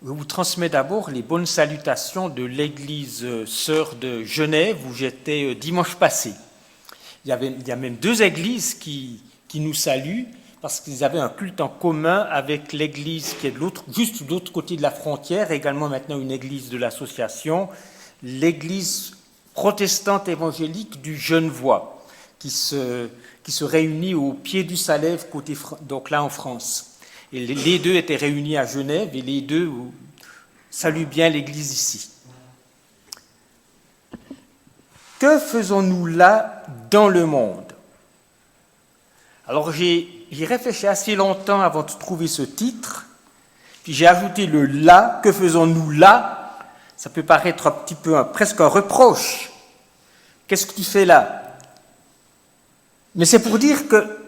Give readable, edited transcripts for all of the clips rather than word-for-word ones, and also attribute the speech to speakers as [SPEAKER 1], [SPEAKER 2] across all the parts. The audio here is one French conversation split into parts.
[SPEAKER 1] Je vous transmets d'abord les bonnes salutations de l'église sœur de Genève où j'étais dimanche passé. Il y a même deux églises qui nous saluent parce qu'ils avaient un culte en commun avec l'église qui est juste de l'autre côté de la frontière, également maintenant une église de l'association, l'église protestante évangélique du Genevois, qui se réunit au pied du Salève, donc là en France. Et les deux étaient réunis à Genève et les deux saluent bien l'église ici. Que faisons-nous là dans le monde ? Alors j'ai réfléchi assez longtemps avant de trouver ce titre, puis j'ai ajouté le là, que faisons-nous là ? Ça peut paraître un petit peu presque un reproche. Qu'est-ce que tu fais là ? Mais c'est pour dire que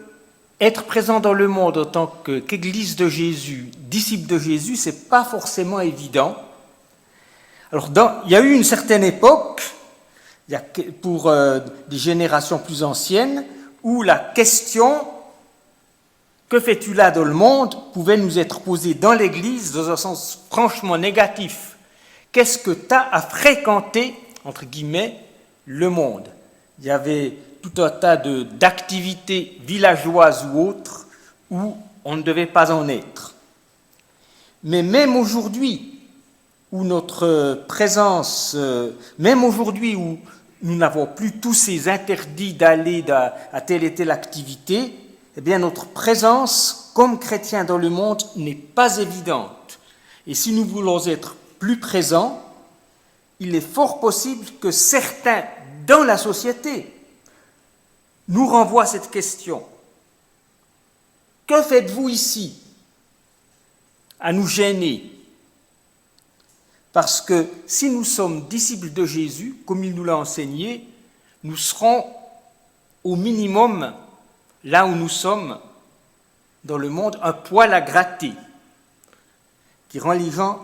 [SPEAKER 1] être présent dans le monde en tant qu'Église de Jésus, disciple de Jésus, c'est pas forcément évident. Alors, il y a eu une certaine époque, pour des générations plus anciennes, où la question « que fais-tu là dans le monde ?» pouvait nous être posée dans l'Église dans un sens franchement négatif. Qu'est-ce que tu as à fréquenter, entre guillemets, le monde ? Il y avait tout un tas d'activités villageoises ou autres où on ne devait pas en être. Mais même aujourd'hui, où notre présence, même aujourd'hui où nous n'avons plus tous ces interdits d'aller à telle et telle activité, eh bien notre présence comme chrétiens dans le monde n'est pas évidente. Et si nous voulons être plus présents, il est fort possible que certains dans la société nous renvoie cette question. Que faites-vous ici ? À nous gêner. Parce que si nous sommes disciples de Jésus, comme il nous l'a enseigné, nous serons au minimum, là où nous sommes dans le monde, un poil à gratter, qui rend les gens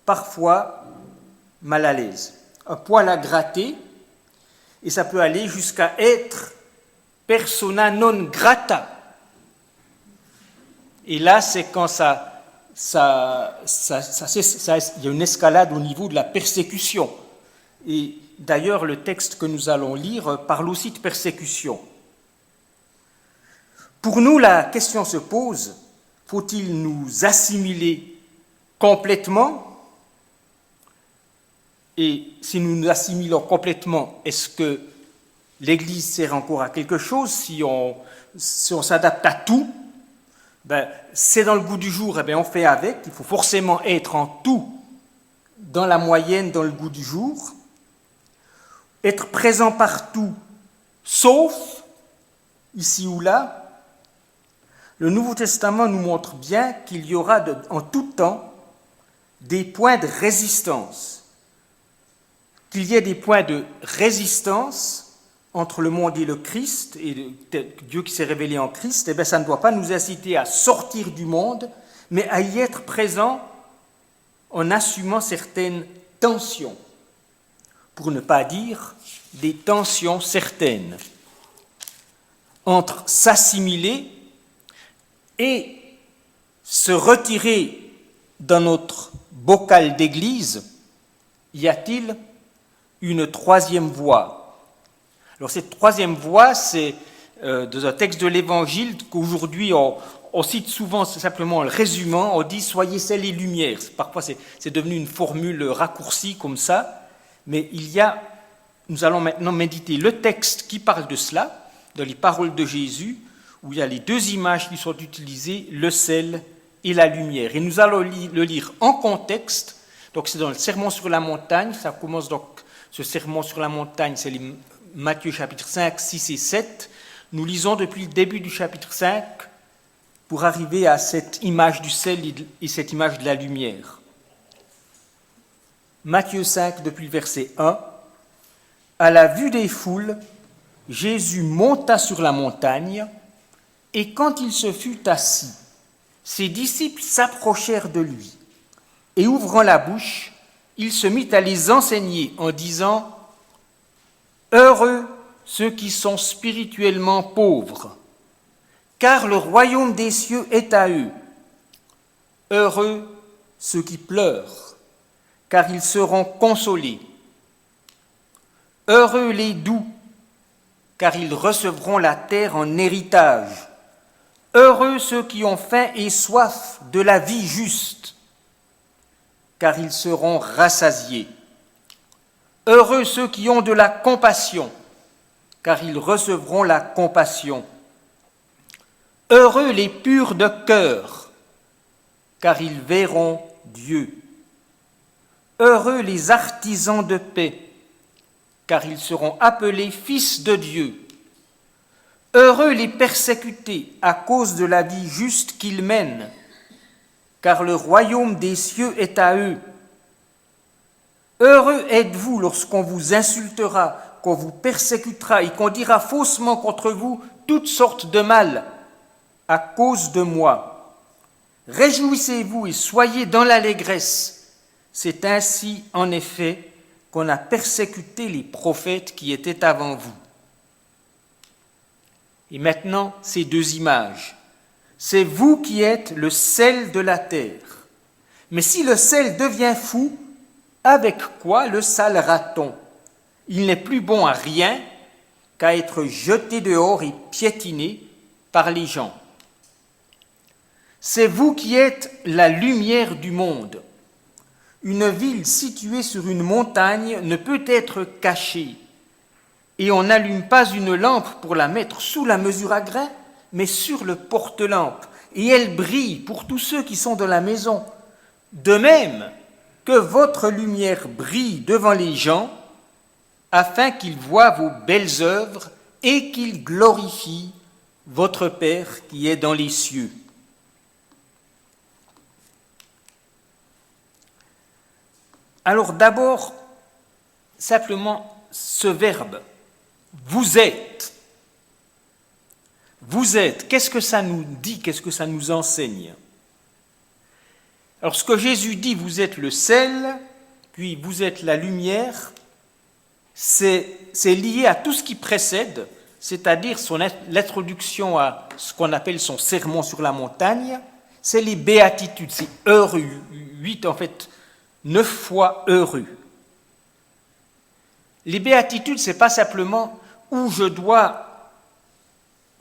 [SPEAKER 1] parfois mal à l'aise. Un poil à gratter, et ça peut aller jusqu'à être persona non grata. Et là, c'est quand il y a une escalade au niveau de la persécution. Et d'ailleurs, le texte que nous allons lire parle aussi de persécution. Pour nous, la question se pose, faut-il nous assimiler complètement ? Et si nous nous assimilons complètement, est-ce que l'Église sert encore à quelque chose si on s'adapte à tout? C'est dans le goût du jour, on fait avec. Il faut forcément être en tout dans la moyenne, dans le goût du jour. Être présent partout, sauf ici ou là. Le Nouveau Testament nous montre bien qu'il y aura en tout temps des points de résistance. Qu'il y ait des points de résistance entre le monde et le Christ, et Dieu qui s'est révélé en Christ, ça ne doit pas nous inciter à sortir du monde, mais à y être présent en assumant certaines tensions, pour ne pas dire des tensions certaines, entre s'assimiler et se retirer dans notre bocal d'église. Y a-t-il une troisième voie ? Alors cette troisième voie, c'est dans un texte de l'Évangile qu'aujourd'hui on cite souvent simplement en le résumant, on dit « soyez sel et lumière ». Parfois c'est devenu une formule raccourcie comme ça, mais nous allons maintenant méditer le texte qui parle de cela, dans les paroles de Jésus, où il y a les deux images qui sont utilisées, le sel et la lumière. Et nous allons le lire en contexte, donc c'est dans le Sermon sur la montagne, ça commence donc, ce Sermon sur la montagne, c'est Matthieu chapitre 5, 6 et 7. Nous lisons depuis le début du chapitre 5 pour arriver à cette image du sel et cette image de la lumière. Matthieu 5, depuis le verset 1. À la vue des foules, Jésus monta sur la montagne, et quand il se fut assis, ses disciples s'approchèrent de lui, et ouvrant la bouche, il se mit à les enseigner en disant « Heureux ceux qui sont spirituellement pauvres, car le royaume des cieux est à eux. Heureux ceux qui pleurent, car ils seront consolés. Heureux les doux, car ils recevront la terre en héritage. Heureux ceux qui ont faim et soif de la vie juste, car ils seront rassasiés. Heureux ceux qui ont de la compassion, car ils recevront la compassion. Heureux les purs de cœur, car ils verront Dieu. Heureux les artisans de paix, car ils seront appelés fils de Dieu. Heureux les persécutés à cause de la vie juste qu'ils mènent, car le royaume des cieux est à eux. Heureux êtes-vous lorsqu'on vous insultera, qu'on vous persécutera et qu'on dira faussement contre vous toutes sortes de mal à cause de moi. Réjouissez-vous et soyez dans l'allégresse. C'est ainsi, en effet, qu'on a persécuté les prophètes qui étaient avant vous. Et maintenant, ces deux images. C'est vous qui êtes le sel de la terre. Mais si le sel devient fou, avec quoi le salera-t-on ? Il n'est plus bon à rien qu'à être jeté dehors et piétiné par les gens. C'est vous qui êtes la lumière du monde. Une ville située sur une montagne ne peut être cachée, et on n'allume pas une lampe pour la mettre sous la mesure à grains, mais sur le porte-lampe, et elle brille pour tous ceux qui sont dans la maison. De même que votre lumière brille devant les gens, afin qu'ils voient vos belles œuvres et qu'ils glorifient votre Père qui est dans les cieux. Alors d'abord, simplement ce verbe, vous êtes. Vous êtes, qu'est-ce que ça nous dit, qu'est-ce que ça nous enseigne ? Alors ce que Jésus dit, vous êtes le sel, puis vous êtes la lumière, c'est lié à tout ce qui précède, c'est-à-dire l'introduction à ce qu'on appelle son sermon sur la montagne, c'est les béatitudes, c'est heureux, 8 en fait, 9 fois heureux. Les béatitudes, ce n'est pas simplement où je dois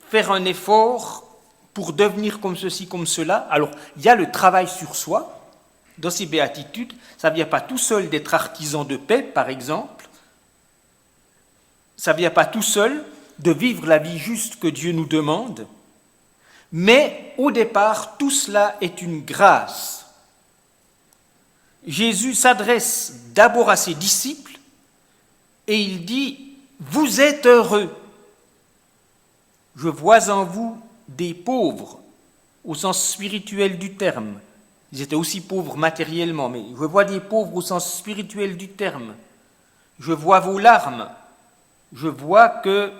[SPEAKER 1] faire un effort pour devenir comme ceci, comme cela. Alors, il y a le travail sur soi. Dans ces béatitudes, ça ne vient pas tout seul d'être artisan de paix, par exemple. Ça ne vient pas tout seul de vivre la vie juste que Dieu nous demande. Mais au départ, tout cela est une grâce. Jésus s'adresse d'abord à ses disciples et il dit « Vous êtes heureux. Je vois en vous des pauvres, au sens spirituel du terme. » Ils étaient aussi pauvres matériellement, mais je vois des pauvres au sens spirituel du terme. Je vois vos larmes. Je vois que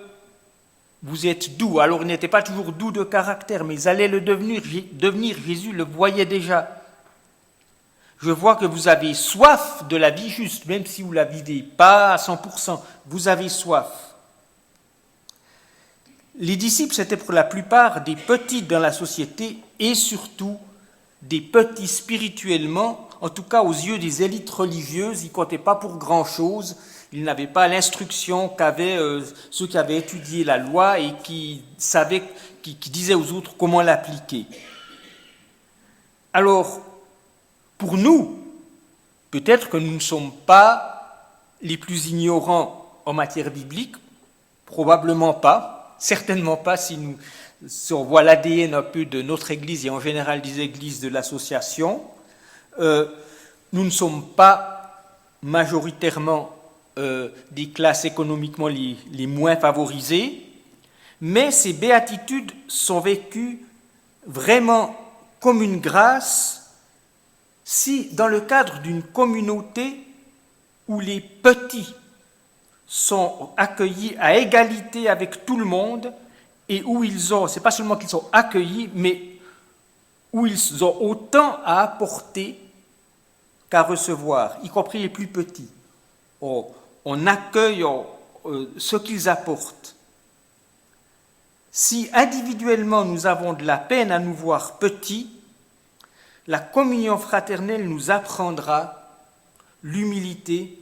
[SPEAKER 1] vous êtes doux. Alors, ils n'étaient pas toujours doux de caractère, mais ils allaient le devenir. Jésus le voyait déjà. Je vois que vous avez soif de la vie juste, même si vous ne la vivez pas à 100%. Vous avez soif. Les disciples, c'était pour la plupart des petits dans la société et surtout des petits spirituellement, en tout cas aux yeux des élites religieuses, ils ne comptaient pas pour grand-chose, ils n'avaient pas l'instruction qu'avaient ceux qui avaient étudié la loi et qui savaient, qui disaient aux autres comment l'appliquer. Alors, pour nous, peut-être que nous ne sommes pas les plus ignorants en matière biblique, probablement pas, certainement pas si on voit l'ADN un peu de notre Église et en général des églises de l'association. Nous ne sommes pas majoritairement des classes économiquement les moins favorisées, mais ces béatitudes sont vécues vraiment comme une grâce si, dans le cadre d'une communauté où les petits sont accueillis à égalité avec tout le monde et où c'est pas seulement qu'ils sont accueillis, mais où ils ont autant à apporter qu'à recevoir, y compris les plus petits. On accueille ce qu'ils apportent. Si individuellement nous avons de la peine à nous voir petits, la communion fraternelle nous apprendra l'humilité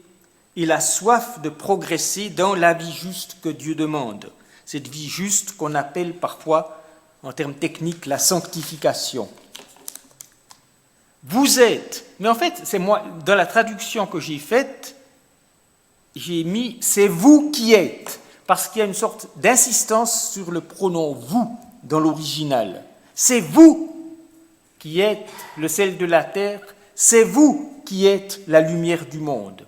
[SPEAKER 1] et la soif de progresser dans la vie juste que Dieu demande. Cette vie juste qu'on appelle parfois, en termes techniques, la sanctification. Vous êtes, mais en fait, c'est moi, dans la traduction que j'ai faite, j'ai mis « c'est vous qui êtes », parce qu'il y a une sorte d'insistance sur le pronom « vous » dans l'original. C'est vous qui êtes le sel de la terre, c'est vous qui êtes la lumière du monde.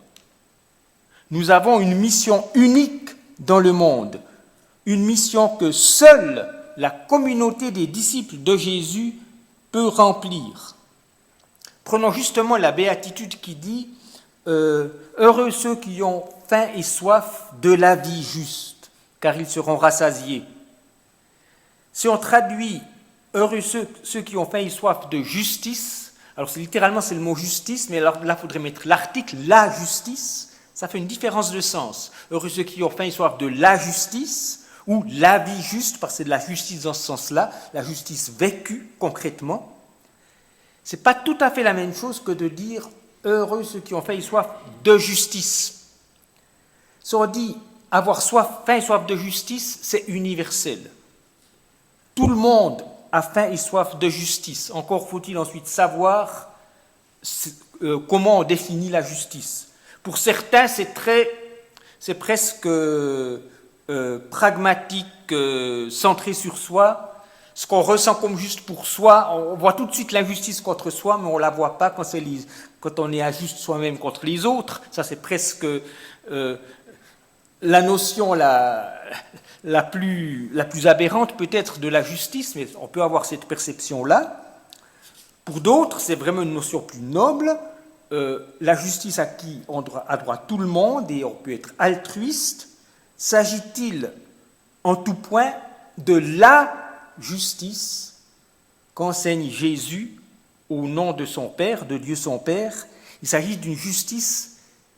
[SPEAKER 1] Nous avons une mission unique dans le monde, une mission que seule la communauté des disciples de Jésus peut remplir. Prenons justement la béatitude qui dit « Heureux ceux qui ont faim et soif de la vie juste, car ils seront rassasiés. » Si on traduit « Heureux ceux qui ont faim et soif de justice », alors littéralement c'est le mot « justice », mais alors là il faudrait mettre l'article « la justice », ça fait une différence de sens. « Heureux ceux qui ont faim et soif de la justice », ou la vie juste, parce que c'est de la justice dans ce sens-là, la justice vécue concrètement. Ce n'est pas tout à fait la même chose que de dire « heureux ceux qui ont faim et soif de justice ». Si on dit avoir faim et soif de justice, c'est universel. Tout le monde a faim et soif de justice. Encore faut-il ensuite savoir comment on définit la justice. Pour certains, c'est presque pragmatique, centré sur soi. Ce qu'on ressent comme juste pour soi, on voit tout de suite l'injustice contre soi, mais on ne la voit pas quand on est injuste soi-même contre les autres. Ça, c'est presque la notion la plus aberrante peut-être de la justice, mais on peut avoir cette perception-là. Pour d'autres, c'est vraiment une notion plus noble. La justice à qui a droit tout le monde, et on peut être altruiste. S'agit-il en tout point de la justice qu'enseigne Jésus au nom de son Père, de Dieu son Père? Il s'agit d'une justice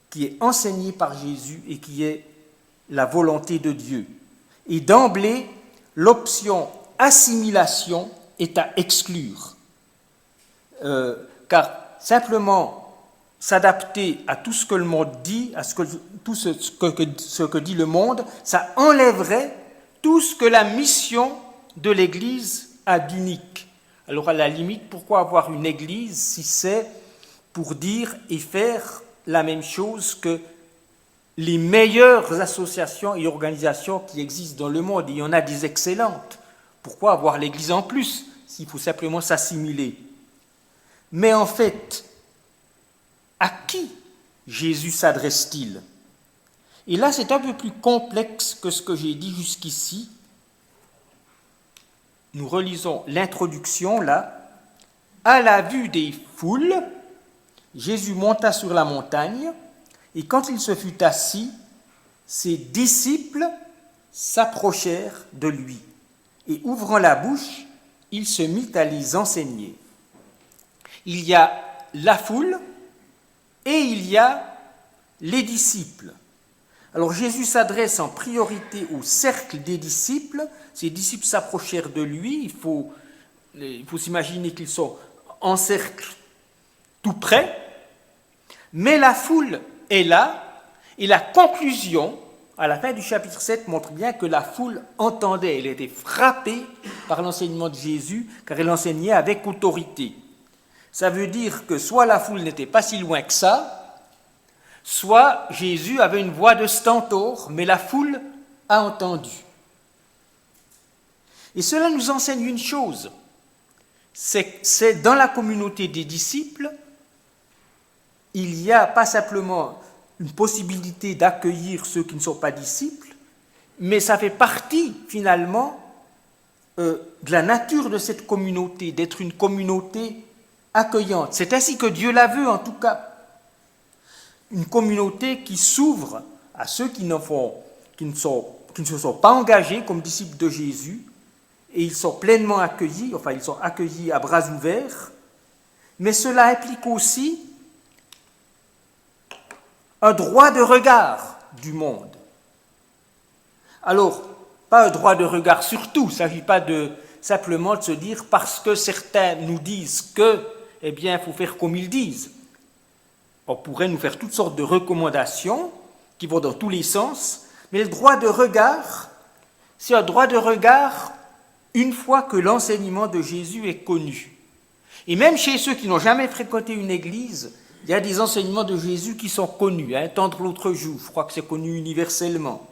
[SPEAKER 1] qui est enseignée par Jésus et qui est la volonté de Dieu. Et d'emblée, l'option assimilation est à exclure. Car simplement s'adapter à tout ce que le monde dit, à tout ce que dit le monde, ça enlèverait tout ce que la mission de l'Église a d'unique. Alors à la limite, pourquoi avoir une Église si c'est pour dire et faire la même chose que les meilleures associations et organisations qui existent dans le monde? Il y en a des excellentes. Pourquoi avoir l'Église en plus s'il faut simplement s'assimiler? Mais en fait, à qui Jésus s'adresse-t-il? Et là, c'est un peu plus complexe que ce que j'ai dit jusqu'ici. Nous relisons l'introduction là. À la vue des foules, Jésus monta sur la montagne, et quand il se fut assis, ses disciples s'approchèrent de lui, et ouvrant la bouche, il se mit à les enseigner. Il y a la foule, et il y a les disciples. Alors Jésus s'adresse en priorité au cercle des disciples. Ses disciples s'approchèrent de lui. Il faut s'imaginer qu'ils sont en cercle tout près. Mais la foule est là. Et la conclusion, à la fin du chapitre 7, montre bien que la foule entendait. Elle était frappée par l'enseignement de Jésus, car elle enseignait avec autorité. Ça veut dire que soit la foule n'était pas si loin que ça, soit Jésus avait une voix de stentor, mais la foule a entendu. Et cela nous enseigne une chose, c'est dans la communauté des disciples, il n'y a pas simplement une possibilité d'accueillir ceux qui ne sont pas disciples, mais ça fait partie finalement de la nature de cette communauté, d'être une communauté accueillante. C'est ainsi que Dieu la veut, en tout cas. Une communauté qui s'ouvre à ceux qui ne se sont pas engagés comme disciples de Jésus, et ils sont pleinement accueillis, enfin ils sont accueillis à bras ouverts, mais cela implique aussi un droit de regard du monde. Alors, pas un droit de regard sur tout, il ne s'agit pas simplement de se dire parce que certains nous disent que, eh bien, il faut faire comme ils disent. On pourrait nous faire toutes sortes de recommandations qui vont dans tous les sens, mais le droit de regard, c'est un droit de regard une fois que l'enseignement de Jésus est connu. Et même chez ceux qui n'ont jamais fréquenté une église, il y a des enseignements de Jésus qui sont connus. Tendre l'autre joue, je crois que c'est connu universellement.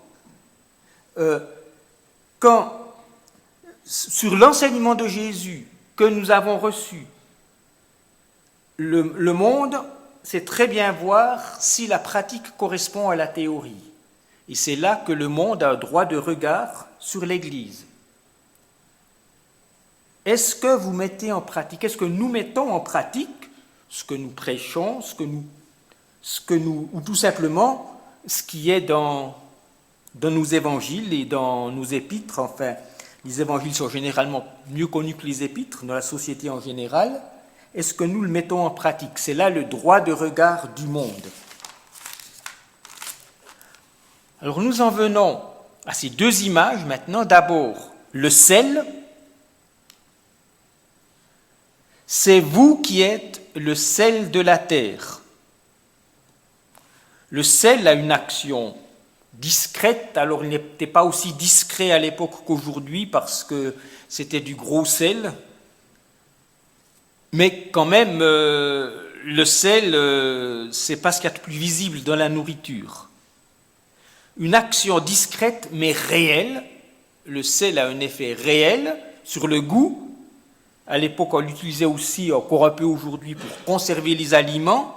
[SPEAKER 1] Sur l'enseignement de Jésus que nous avons reçu, le monde sait très bien voir si la pratique correspond à la théorie. Et c'est là que le monde a un droit de regard sur l'Église. Est-ce que vous mettez en pratique, est-ce que nous mettons en pratique ce que nous prêchons, ou tout simplement ce qui est dans nos évangiles et dans nos épîtres? Enfin, les évangiles sont généralement mieux connus que les épîtres dans la société en général. Est-ce que nous le mettons en pratique? C'est là le droit de regard du monde. Alors nous en venons à ces deux images maintenant. D'abord, le sel. C'est vous qui êtes le sel de la terre. Le sel a une action discrète, alors il n'était pas aussi discret à l'époque qu'aujourd'hui parce que c'était du gros sel. Mais quand même, le sel, c'est pas ce qu'il y a de plus visible dans la nourriture. Une action discrète mais réelle. Le sel a un effet réel sur le goût. À l'époque, on l'utilisait aussi, encore un peu aujourd'hui, pour conserver les aliments.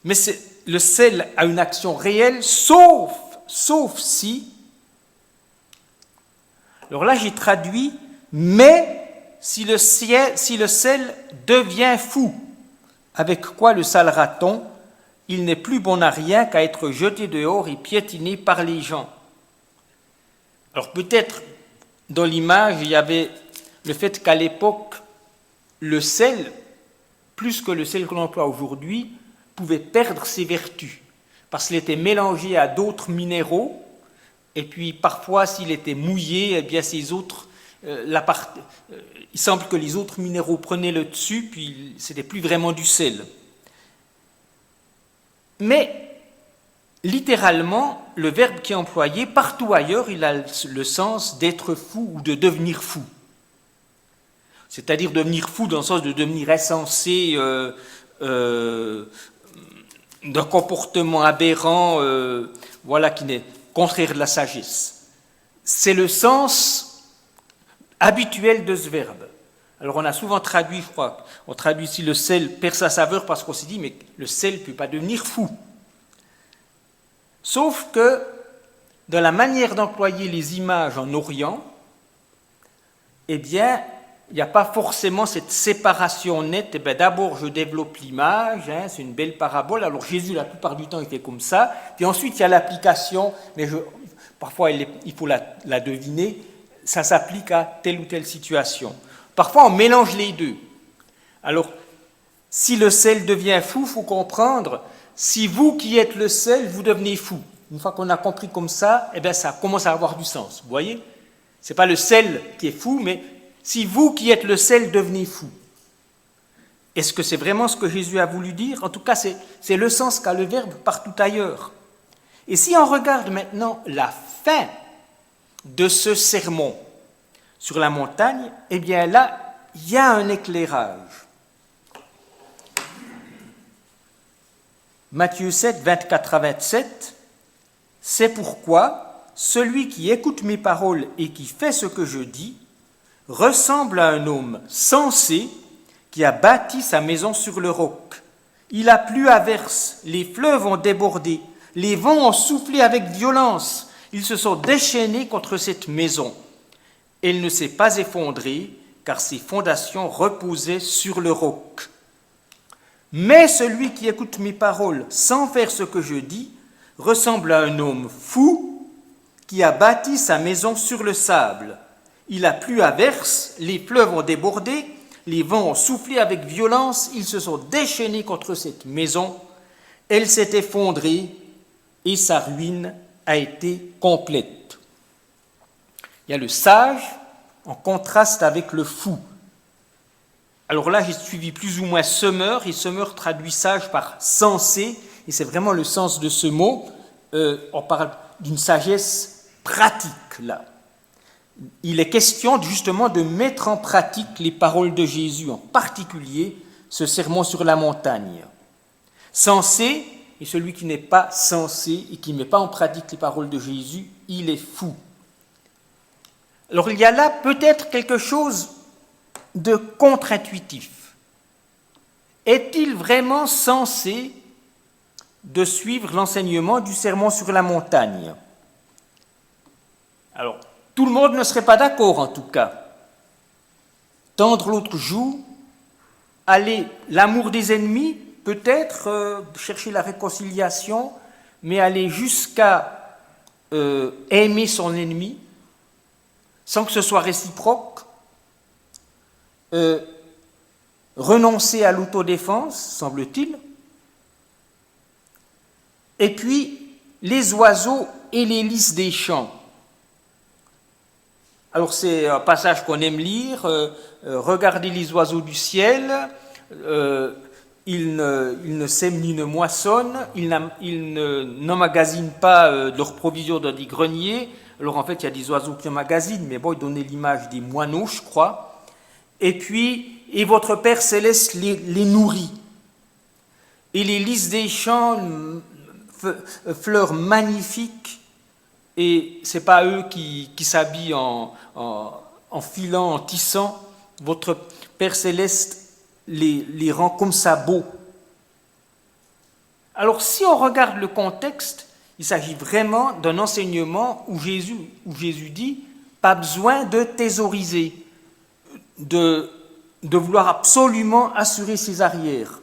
[SPEAKER 1] Mais le sel a une action réelle, sauf si... Alors là, j'ai traduit « mais si le sel devient fou, avec quoi le salera-t-on? Il n'est plus bon à rien qu'à être jeté dehors et piétiné par les gens. » Alors peut-être, dans l'image, il y avait le fait qu'à l'époque, le sel, plus que le sel que l'on emploie aujourd'hui, pouvait perdre ses vertus, parce qu'il était mélangé à d'autres minéraux, et puis parfois, s'il était mouillé, eh bien il semble que les autres minéraux prenaient le dessus, puis c'était plus vraiment du sel. Mais, littéralement, le verbe qui est employé, partout ailleurs, il a le sens d'être fou ou de devenir fou. C'est-à-dire devenir fou dans le sens de devenir insensé, d'un comportement aberrant, qui n'est contraire de la sagesse. C'est le sens habituel de ce verbe. Alors on a souvent traduit, je crois, on traduit ici le sel perd sa saveur parce qu'on s'est dit, mais le sel ne peut pas devenir fou. Sauf que dans la manière d'employer les images en Orient, eh bien, il n'y a pas forcément cette séparation nette. Eh bien, d'abord, je développe l'image, c'est une belle parabole. Alors Jésus, la plupart du temps, il fait comme ça. Puis ensuite, il y a l'application, mais parfois, il faut la deviner. Ça s'applique à telle ou telle situation. Parfois, on mélange les deux. Alors, si le sel devient fou, il faut comprendre, si vous qui êtes le sel, vous devenez fou. Une fois qu'on a compris comme ça, eh bien, ça commence à avoir du sens. Vous voyez? Ce n'est pas le sel qui est fou, mais si vous qui êtes le sel devenez fou. Est-ce que c'est vraiment ce que Jésus a voulu dire? En tout cas, c'est le sens qu'a le verbe partout ailleurs. Et si on regarde maintenant la fin de ce sermon sur la montagne, eh bien là, il y a un éclairage. Matthieu 7, 24 à 27, « C'est pourquoi celui qui écoute mes paroles et qui fait ce que je dis ressemble à un homme sensé qui a bâti sa maison sur le roc. Il a plu à verse, les fleuves ont débordé, les vents ont soufflé avec violence, ils se sont déchaînés contre cette maison. Elle ne s'est pas effondrée, car ses fondations reposaient sur le roc. Mais celui qui écoute mes paroles sans faire ce que je dis ressemble à un homme fou qui a bâti sa maison sur le sable. Il a plu à verse, les fleuves ont débordé, les vents ont soufflé avec violence, ils se sont déchaînés contre cette maison. Elle s'est effondrée et sa ruine a été complète. » Il y a le sage en contraste avec le fou. Alors là, j'ai suivi plus ou moins semeur, et semeur traduit sage par sensé, et c'est vraiment le sens de ce mot. On parle d'une sagesse pratique, là. Il est question justement de mettre en pratique les paroles de Jésus, en particulier ce sermon sur la montagne. Sensé, et celui qui n'est pas sensé et qui ne met pas en pratique les paroles de Jésus, il est fou. Alors il y a là peut-être quelque chose de contre-intuitif. Est-il vraiment censé de suivre l'enseignement du sermon sur la montagne? Alors, tout le monde ne serait pas d'accord en tout cas. Tendre l'autre joue, aller l'amour des ennemis, peut-être chercher la réconciliation, mais aller jusqu'à aimer son ennemi, sans que ce soit réciproque, renoncer à l'autodéfense, semble-t-il, et puis les oiseaux et les lys des champs. Alors c'est un passage qu'on aime lire, regardez les oiseaux du ciel, ils ne sèment ni ne moissonnent, ils n'emmagasinent pas leurs provisions dans des greniers. Alors en fait, il y a des oiseaux qui emmagasinent, mais bon, ils donnaient l'image des moineaux, je crois. Et puis, et votre Père Céleste les nourrit. Et les lys des champs, fleurs magnifiques, et ce n'est pas eux qui s'habillent en filant, en tissant. Votre Père Céleste les rend comme ça beaux. Alors, si on regarde le contexte, il s'agit vraiment d'un enseignement où Jésus dit « pas besoin de thésauriser, de vouloir absolument assurer ses arrières ».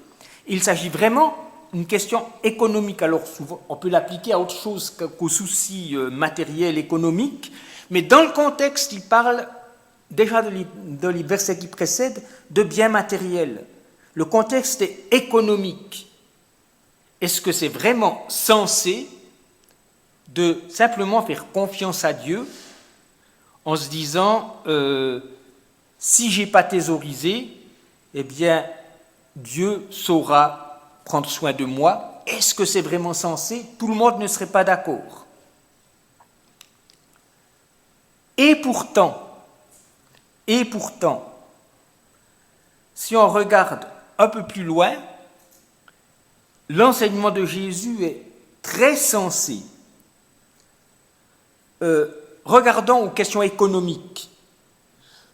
[SPEAKER 1] Il s'agit vraiment d'une question économique. Alors, souvent, on peut l'appliquer à autre chose qu'aux soucis matériels, économiques, mais dans le contexte, il parle déjà dans les versets qui précèdent de biens matériels. Le contexte est économique. Est-ce que c'est vraiment censé de simplement faire confiance à Dieu en se disant si je n'ai pas thésaurisé, eh bien Dieu saura prendre soin de moi? Est-ce que c'est vraiment censé? Tout le monde ne serait pas d'accord. Et pourtant, si on regarde un peu plus loin, l'enseignement de Jésus est très sensé. Regardons aux questions économiques.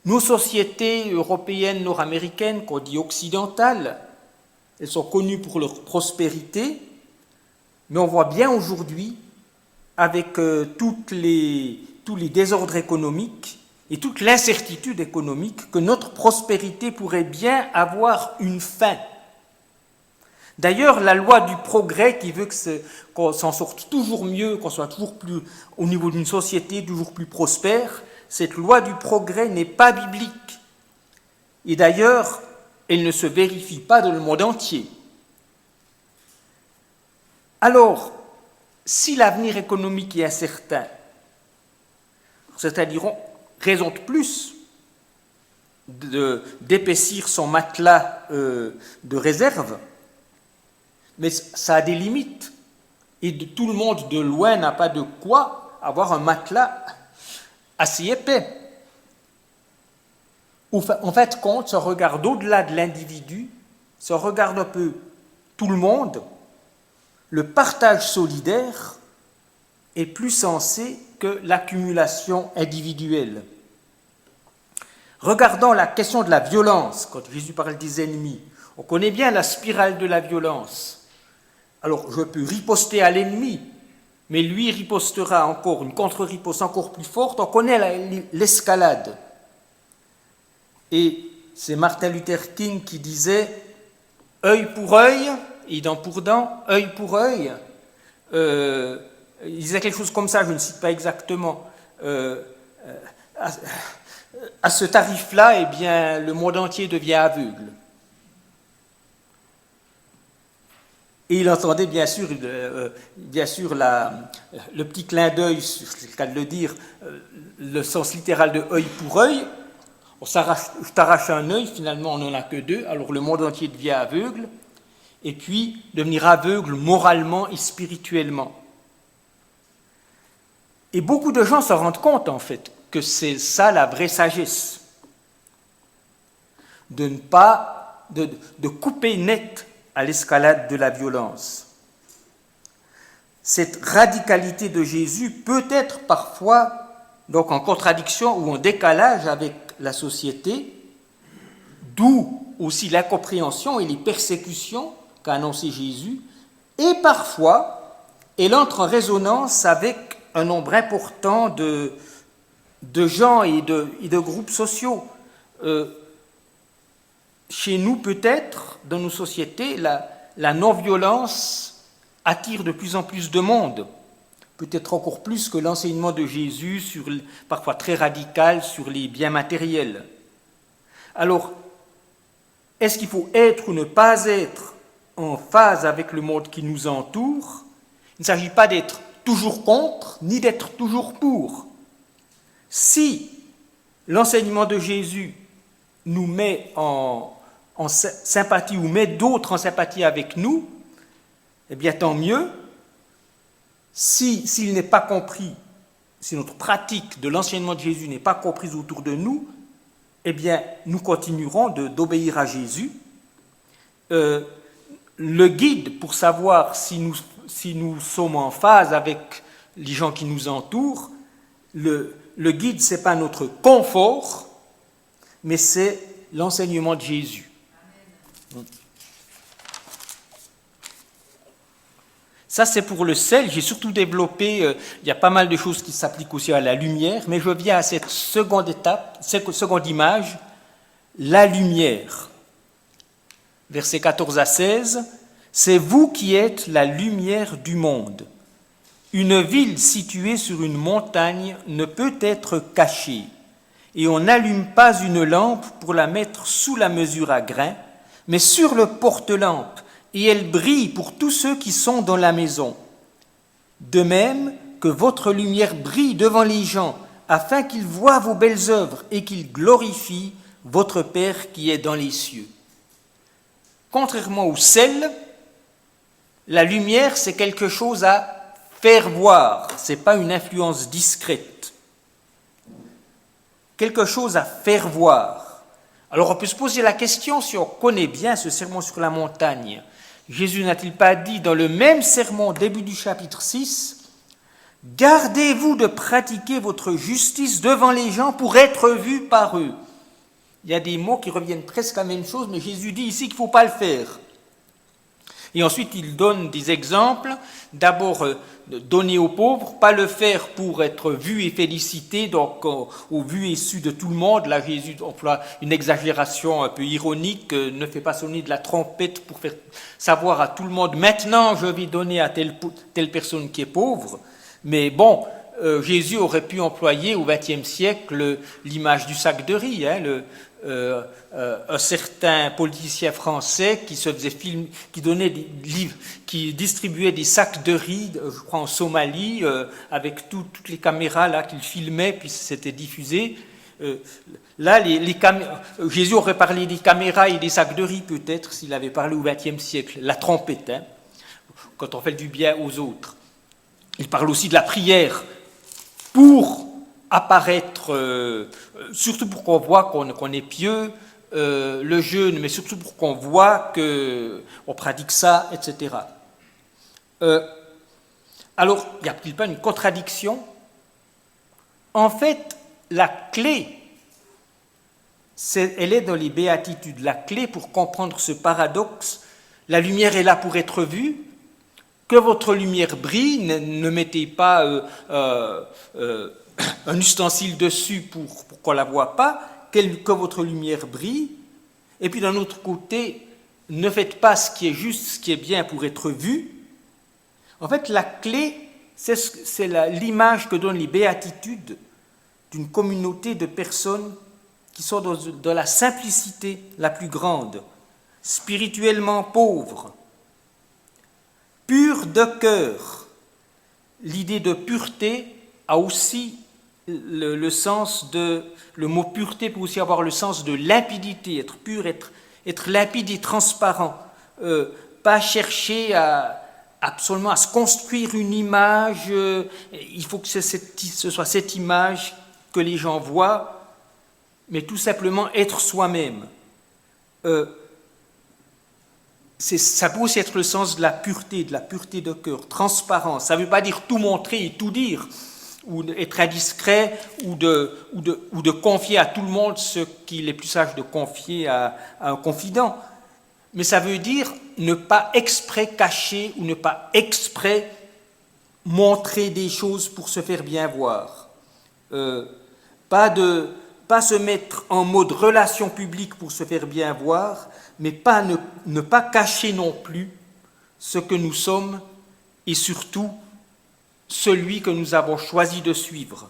[SPEAKER 1] Nos sociétés européennes, nord-américaines, qu'on dit occidentales, elles sont connues pour leur prospérité, mais on voit bien aujourd'hui, avec tous les désordres économiques et toute l'incertitude économique, que notre prospérité pourrait bien avoir une fin. D'ailleurs, la loi du progrès qui veut qu'on s'en sorte toujours mieux, qu'on soit toujours plus, au niveau d'une société, toujours plus prospère, cette loi du progrès n'est pas biblique. Et d'ailleurs, elle ne se vérifie pas dans le monde entier. Alors, si l'avenir économique est incertain, certains diront, raison de plus d'épaissir son matelas de réserve, mais ça a des limites. Et tout le monde de loin n'a pas de quoi avoir un matelas assez épais. En fait, compte, si on regarde au-delà de l'individu, si on regarde un peu tout le monde, le partage solidaire est plus sensé que l'accumulation individuelle. Regardons la question de la violence, quand Jésus parle des ennemis. On connaît bien la spirale de la violence. Alors, je peux riposter à l'ennemi, mais lui ripostera encore, une contre-riposte encore plus forte. On connaît l'escalade. Et c'est Martin Luther King qui disait « œil pour œil, et dent pour dent, œil pour œil ». Il disait quelque chose comme ça, je ne cite pas exactement. À ce tarif-là, eh bien, le monde entier devient aveugle. Et il entendait bien sûr le petit clin d'œil, c'est le cas de le dire, le sens littéral de œil pour œil, Je t'arrache un œil, finalement on n'en a que deux, alors le monde entier devient aveugle, et puis devenir aveugle moralement et spirituellement. Et beaucoup de gens se rendent compte en fait que c'est ça la vraie sagesse, de couper net à l'escalade de la violence. Cette radicalité de Jésus peut être parfois donc en contradiction ou en décalage avec la société, d'où aussi l'incompréhension et les persécutions qu'a annoncé Jésus, et parfois elle entre en résonance avec un nombre important de gens et de groupes sociaux. Chez nous, peut-être, dans nos sociétés, la non-violence attire de plus en plus de monde, peut-être encore plus que l'enseignement de Jésus, parfois très radical, sur les biens matériels. Alors, est-ce qu'il faut être ou ne pas être en phase avec le monde qui nous entoure? Il ne s'agit pas d'être toujours contre, ni d'être toujours pour. Si l'enseignement de Jésus nous met en sympathie ou met d'autres en sympathie avec nous, eh bien tant mieux. S'il n'est pas compris, si notre pratique de l'enseignement de Jésus n'est pas comprise autour de nous, eh bien nous continuerons d'obéir à Jésus. Le guide pour savoir si nous sommes en phase avec les gens qui nous entourent, le guide, ce n'est pas notre confort, mais c'est l'enseignement de Jésus. Ça, c'est pour le sel. J'ai surtout développé, il y a pas mal de choses qui s'appliquent aussi à la lumière, mais je viens à cette seconde étape, cette seconde image, la lumière. Versets 14 à 16, « C'est vous qui êtes la lumière du monde. Une ville située sur une montagne ne peut être cachée, et on n'allume pas une lampe pour la mettre sous la mesure à grains, mais sur le porte-lampe, et elle brille pour tous ceux qui sont dans la maison. De même que votre lumière brille devant les gens, afin qu'ils voient vos belles œuvres et qu'ils glorifient votre Père qui est dans les cieux. » Contrairement au sel, la lumière, c'est quelque chose à faire voir, ce n'est pas une influence discrète. Quelque chose à faire voir. Alors on peut se poser la question, si on connaît bien ce sermon sur la montagne, Jésus n'a-t-il pas dit dans le même sermon, début du chapitre 6, « Gardez-vous de pratiquer votre justice devant les gens pour être vus par eux. » Il y a des mots qui reviennent presque à la même chose, mais Jésus dit ici qu'il ne faut pas le faire. Et ensuite, il donne des exemples. D'abord, donner aux pauvres, pas le faire pour être vu et félicité, donc au vu et su de tout le monde. Là, Jésus emploie une exagération un peu ironique, ne fait pas sonner de la trompette pour faire savoir à tout le monde, maintenant je vais donner à telle personne qui est pauvre. Mais bon, Jésus aurait pu employer au XXe siècle l'image du sac de riz, un certain politicien français qui se faisait film, qui donnait des livres, qui distribuait des sacs de riz, je crois en Somalie, avec toutes les caméras là qu'il filmait, puis c'était diffusé. Là, Jésus aurait parlé des caméras et des sacs de riz peut-être s'il avait parlé au XXe siècle, la trompette, quand on fait du bien aux autres. Il parle aussi de la prière pour apparaître, surtout pour qu'on voit qu'on est pieux, le jeûne, mais surtout pour qu'on voit qu'on pratique ça, etc. Alors, n'y a-t-il pas une contradiction? En fait, la clé, elle est dans les béatitudes. La clé pour comprendre ce paradoxe, la lumière est là pour être vue, que votre lumière brille, ne mettez pas un ustensile dessus pour qu'on ne la voit pas, que votre lumière brille. Et puis d'un autre côté, ne faites pas ce qui est juste, ce qui est bien pour être vu. En fait, la clé, c'est l'image que donnent les béatitudes d'une communauté de personnes qui sont dans la simplicité la plus grande, spirituellement pauvres, pures de cœur. L'idée de pureté a aussi le sens de... Le mot pureté peut aussi avoir le sens de limpidité, être pur, être limpide et transparent. Pas chercher absolument à se construire une image. Il faut que ce soit cette image que les gens voient, mais tout simplement être soi-même. Ça peut aussi être le sens de la pureté de cœur, transparence. Ça ne veut pas dire tout montrer et tout dire, ou être indiscret, ou de confier à tout le monde ce qu'il est plus sage de confier à un confident. Mais ça veut dire ne pas exprès cacher ou ne pas exprès montrer des choses pour se faire bien voir. Pas se mettre en mode relation publique pour se faire bien voir, mais ne pas cacher non plus ce que nous sommes et surtout celui que nous avons choisi de suivre.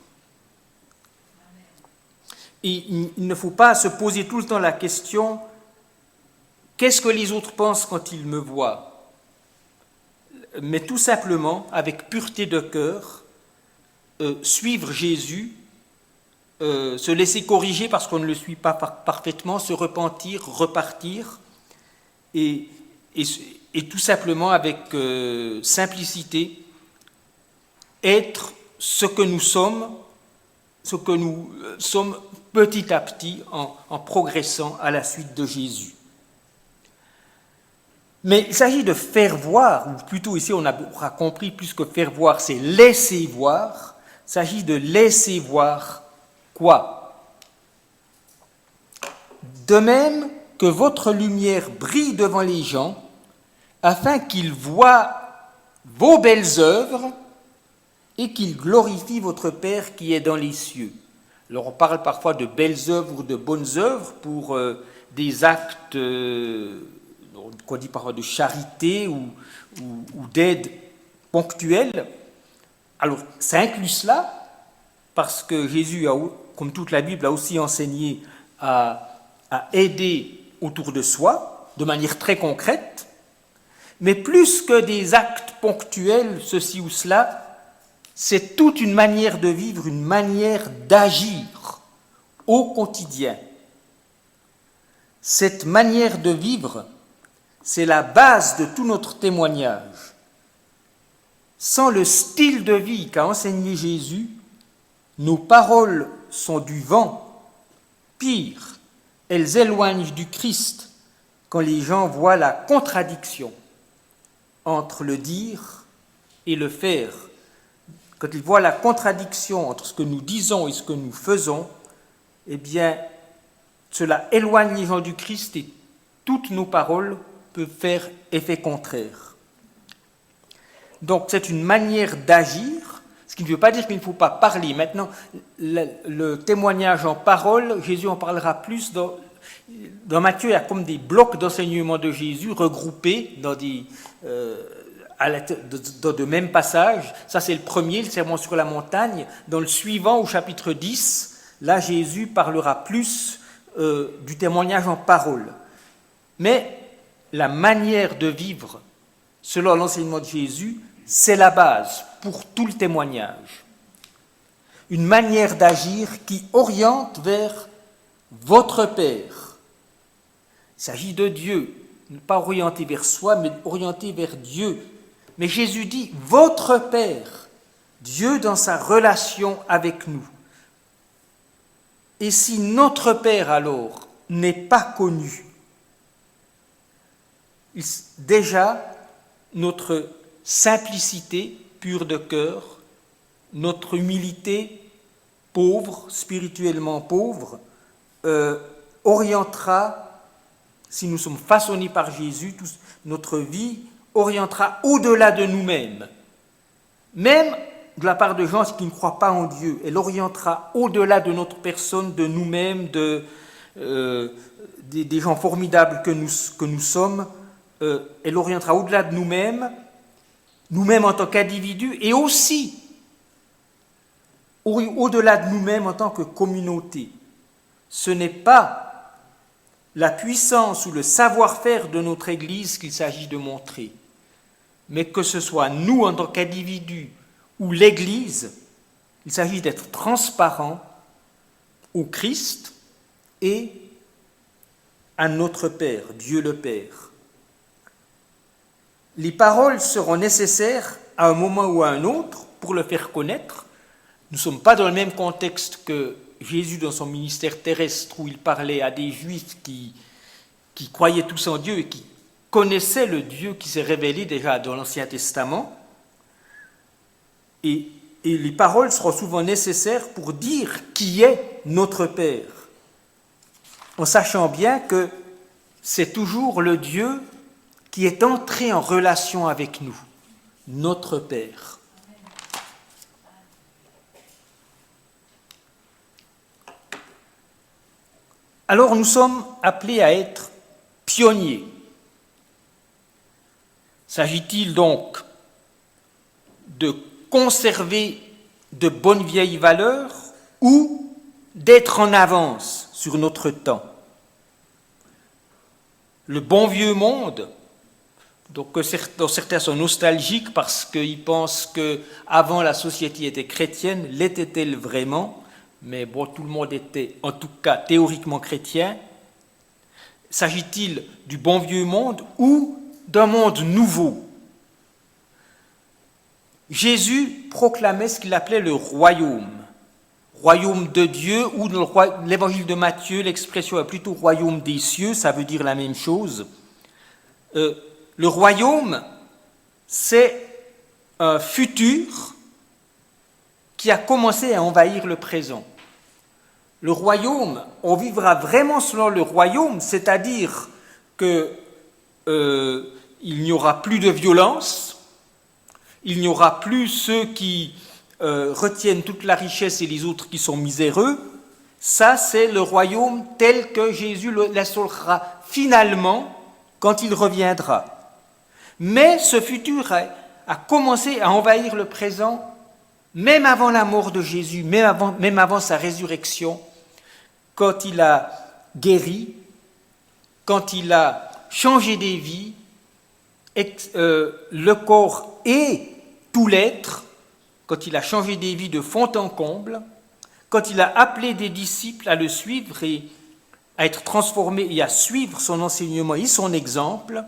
[SPEAKER 1] Et il ne faut pas se poser tout le temps la question « Qu'est-ce que les autres pensent quand ils me voient ?» Mais tout simplement, avec pureté de cœur, suivre Jésus, se laisser corriger parce qu'on ne le suit pas parfaitement, se repentir, repartir, et tout simplement avec simplicité, être ce que nous sommes petit à petit en progressant à la suite de Jésus. Mais il s'agit de faire voir, ou plutôt ici on aura compris, plus que faire voir, c'est laisser voir. Il s'agit de laisser voir quoi ? De même que votre lumière brille devant les gens, afin qu'ils voient vos belles œuvres et qu'ils glorifient votre Père qui est dans les cieux. Alors on parle parfois de belles œuvres ou de bonnes œuvres pour des actes, qu'on dit parfois de charité ou d'aide ponctuelle. Alors ça inclut cela, parce que Jésus, comme toute la Bible, a aussi enseigné à aider autour de soi, de manière très concrète, mais plus que des actes ponctuels, ceci ou cela, c'est toute une manière de vivre, une manière d'agir au quotidien. Cette manière de vivre, c'est la base de tout notre témoignage. Sans le style de vie qu'a enseigné Jésus, nos paroles sont du vent. Pire, elles éloignent du Christ quand les gens voient la contradiction entre le dire et le faire. Quand ils voient la contradiction entre ce que nous disons et ce que nous faisons, eh bien, cela éloigne les gens du Christ et toutes nos paroles peuvent faire effet contraire. Donc, c'est une manière d'agir, ce qui ne veut pas dire qu'il ne faut pas parler. Maintenant, le témoignage en parole, Jésus en parlera plus. Dans Matthieu, il y a comme des blocs d'enseignement de Jésus regroupés dans de mêmes passages. Ça, c'est le premier, le sermon sur la montagne. Dans le suivant, au chapitre 10, là, Jésus parlera plus du témoignage en parole. Mais la manière de vivre, selon l'enseignement de Jésus, c'est la base pour tout le témoignage. Une manière d'agir qui oriente vers votre Père. Il s'agit de Dieu, ne pas orienter vers soi, mais orienter vers Dieu. Mais Jésus dit « votre Père », Dieu dans sa relation avec nous. Et si notre Père, alors, n'est pas connu, déjà, notre simplicité pure de cœur, notre humilité pauvre, spirituellement pauvre, orientera, si nous sommes façonnés par Jésus, notre vie orientera au-delà de nous-mêmes. Même de la part de gens qui ne croient pas en Dieu, elle orientera au-delà de notre personne, de nous-mêmes, des gens formidables que nous sommes. Elle orientera au-delà de nous-mêmes en tant qu'individus, et aussi au-delà de nous-mêmes en tant que communauté. Ce n'est pas la puissance ou le savoir-faire de notre Église qu'il s'agit de montrer, mais que ce soit nous en tant qu'individus ou l'Église, Il s'agit d'être transparent au Christ et à notre Père, Dieu le Père. Les paroles seront nécessaires à un moment ou à un autre pour le faire connaître. Nous ne sommes pas dans le même contexte que Jésus dans son ministère terrestre, où il parlait à des Juifs qui croyaient tous en Dieu et qui connaissaient le Dieu qui s'est révélé déjà dans l'Ancien Testament. Et les paroles seront souvent nécessaires pour dire qui est notre Père, en sachant bien que c'est toujours le Dieu qui est entré en relation avec nous, notre Père. Alors nous sommes appelés à être pionniers. S'agit-il donc de conserver de bonnes vieilles valeurs ou d'être en avance sur notre temps? Le bon vieux monde, donc dont certains sont nostalgiques parce qu'ils pensent qu'avant la société était chrétienne, l'était-elle vraiment? Mais bon, tout le monde était en tout cas théoriquement chrétien. S'agit-il du bon vieux monde ou d'un monde nouveau? Jésus proclamait ce qu'il appelait le royaume de Dieu, ou dans l'évangile de Matthieu, l'expression est plutôt royaume des cieux, ça veut dire la même chose. Le royaume, c'est un futur qui a commencé à envahir le présent. Le royaume, on vivra vraiment selon le royaume, c'est-à-dire qu'il n'y aura plus de violence, il n'y aura plus ceux qui retiennent toute la richesse et les autres qui sont miséreux. Ça, c'est le royaume tel que Jésus l'instaurera finalement quand il reviendra. Mais ce futur a commencé à envahir le présent même avant la mort de Jésus, même avant sa résurrection, quand il a guéri, quand il a changé des vies, le corps et tout l'être, quand il a changé des vies de fond en comble, quand il a appelé des disciples à le suivre et à être transformés et à suivre son enseignement et son exemple,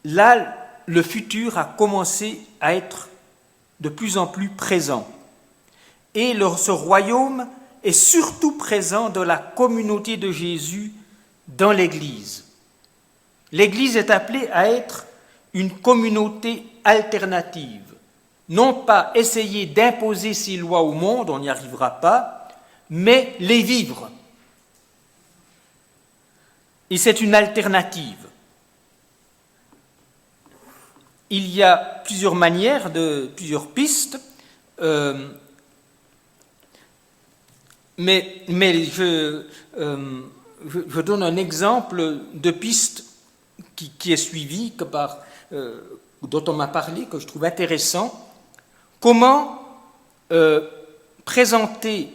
[SPEAKER 1] là, le futur a commencé à être de plus en plus présent. Et ce royaume est surtout présent dans la communauté de Jésus, dans l'Église. L'Église est appelée à être une communauté alternative. Non pas essayer d'imposer ses lois au monde, on n'y arrivera pas, mais les vivre. Et c'est une alternative. Il y a plusieurs manières, plusieurs pistes, mais je donne un exemple de piste qui est suivi, dont on m'a parlé, que je trouve intéressant. Comment présenter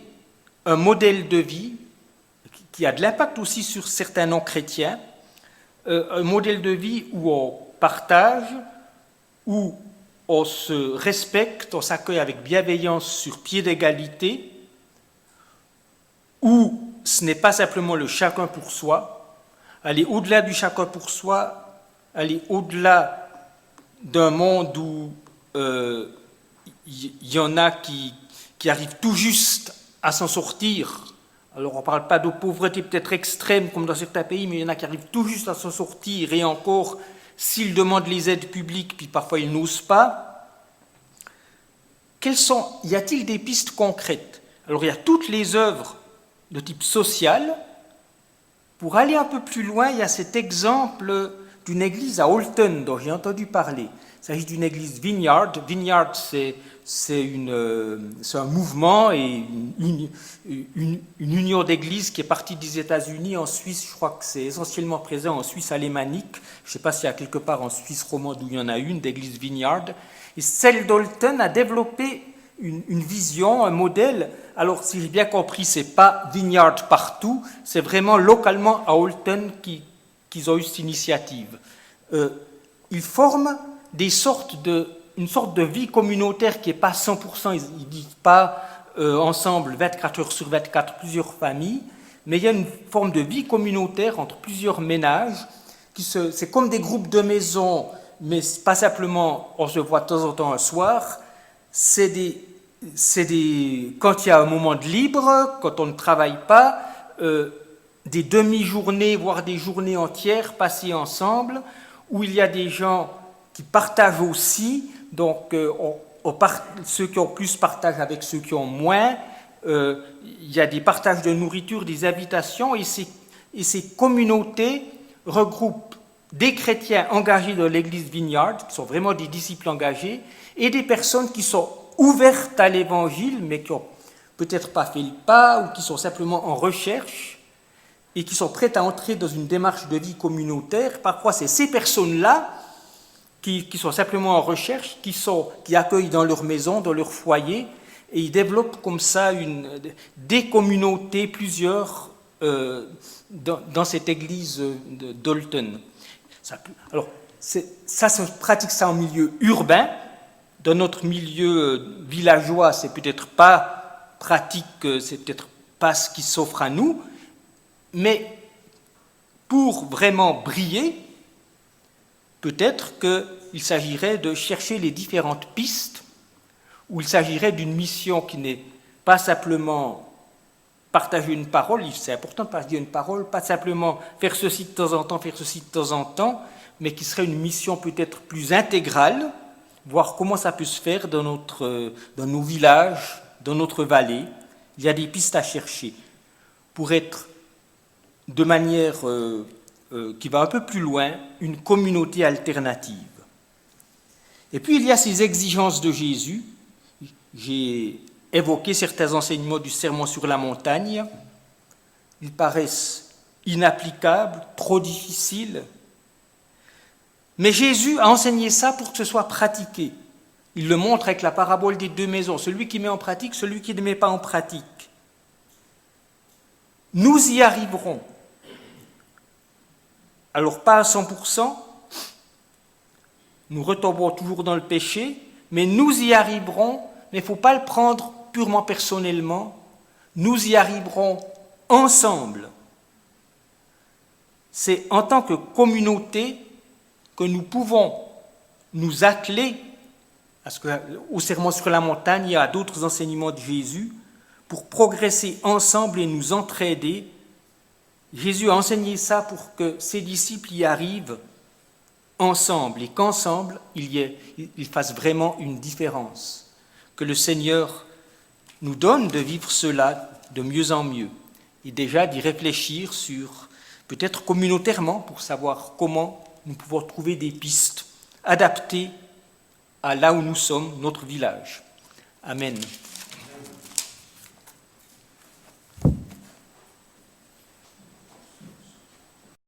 [SPEAKER 1] un modèle de vie qui a de l'impact aussi sur certains non-chrétiens, un modèle de vie où on partage, où on se respecte, on s'accueille avec bienveillance sur pied d'égalité, où ce n'est pas simplement le chacun pour soi, aller au-delà du chacun pour soi, aller au-delà d'un monde où y en a qui arrivent tout juste à s'en sortir. Alors on ne parle pas de pauvreté peut-être extrême comme dans certains pays, mais il y en a qui arrivent tout juste à s'en sortir, et encore, s'ils demandent les aides publiques, puis parfois ils n'osent pas. Y a-t-il des pistes concrètes? Alors il y a toutes les œuvres de type social. Pour aller un peu plus loin, il y a cet exemple d'une église à Olten dont j'ai entendu parler. Il s'agit d'une église Vineyard. Vineyard, c'est un mouvement et une union d'églises qui est partie des États-Unis en Suisse. Je crois que c'est essentiellement présent en Suisse alémanique. Je ne sais pas s'il y a quelque part en Suisse romande où il y en a une, d'église Vineyard. Et celle d'Olten a développé une vision, un modèle. Alors, si j'ai bien compris, ce n'est pas Vineyard partout, c'est vraiment localement à Olten qu'ils ont eu cette initiative. Ils forment des sortes une sorte de vie communautaire qui n'est pas 100%, ils ne vivent pas ensemble 24 heures sur 24, plusieurs familles, mais il y a une forme de vie communautaire entre plusieurs ménages. C'est comme des groupes de maisons, mais pas simplement on se voit de temps en temps un soir. Quand il y a un moment de libre, quand on ne travaille pas, des demi-journées, voire des journées entières passées ensemble, où il y a des gens qui partagent aussi, donc ceux qui ont plus partagent avec ceux qui ont moins. Il y a des partages de nourriture, des invitations, et ces communautés regroupent des chrétiens engagés dans l'église Vineyard, qui sont vraiment des disciples engagés, et des personnes qui sont ouvertes à l'évangile, mais qui n'ont peut-être pas fait le pas, ou qui sont simplement en recherche, et qui sont prêtes à entrer dans une démarche de vie communautaire. Parfois, c'est ces personnes-là qui sont simplement en recherche, qui accueillent dans leur maison, dans leur foyer, et ils développent comme ça des communautés, plusieurs, dans cette église de Dalton. Alors, ça se pratique ça en milieu urbain. Dans notre milieu villageois, c'est peut-être pas pratique, c'est peut-être pas ce qui s'offre à nous, mais pour vraiment briller, peut-être qu'il s'agirait de chercher les différentes pistes, où il s'agirait d'une mission qui n'est pas simplement partager une parole, c'est important de partager une parole, pas simplement faire ceci de temps en temps, faire ceci de temps en temps, mais qui serait une mission peut-être plus intégrale, voir comment ça peut se faire dans nos villages, dans notre vallée. Il y a des pistes à chercher pour être de manière qui va un peu plus loin, une communauté alternative. Et puis il y a ces exigences de Jésus. J'ai évoqué certains enseignements du Sermon sur la montagne. Ils paraissent inapplicables, trop difficiles. Mais Jésus a enseigné ça pour que ce soit pratiqué. Il le montre avec la parabole des deux maisons. Celui qui met en pratique, celui qui ne met pas en pratique. Nous y arriverons. Alors pas à 100%, nous retomberons toujours dans le péché, mais nous y arriverons, mais il ne faut pas le prendre purement personnellement, nous y arriverons ensemble. C'est en tant que communauté que nous pouvons nous atteler, parce qu'au Sermon sur la montagne, il y a d'autres enseignements de Jésus, pour progresser ensemble et nous entraider. Jésus a enseigné ça pour que ses disciples y arrivent ensemble et qu'ensemble, ils fassent vraiment une différence. Que le Seigneur nous donne de vivre cela de mieux en mieux et déjà d'y réfléchir sur, peut-être communautairement, pour savoir comment nous pouvons trouver des pistes adaptées à là où nous sommes, notre village. Amen.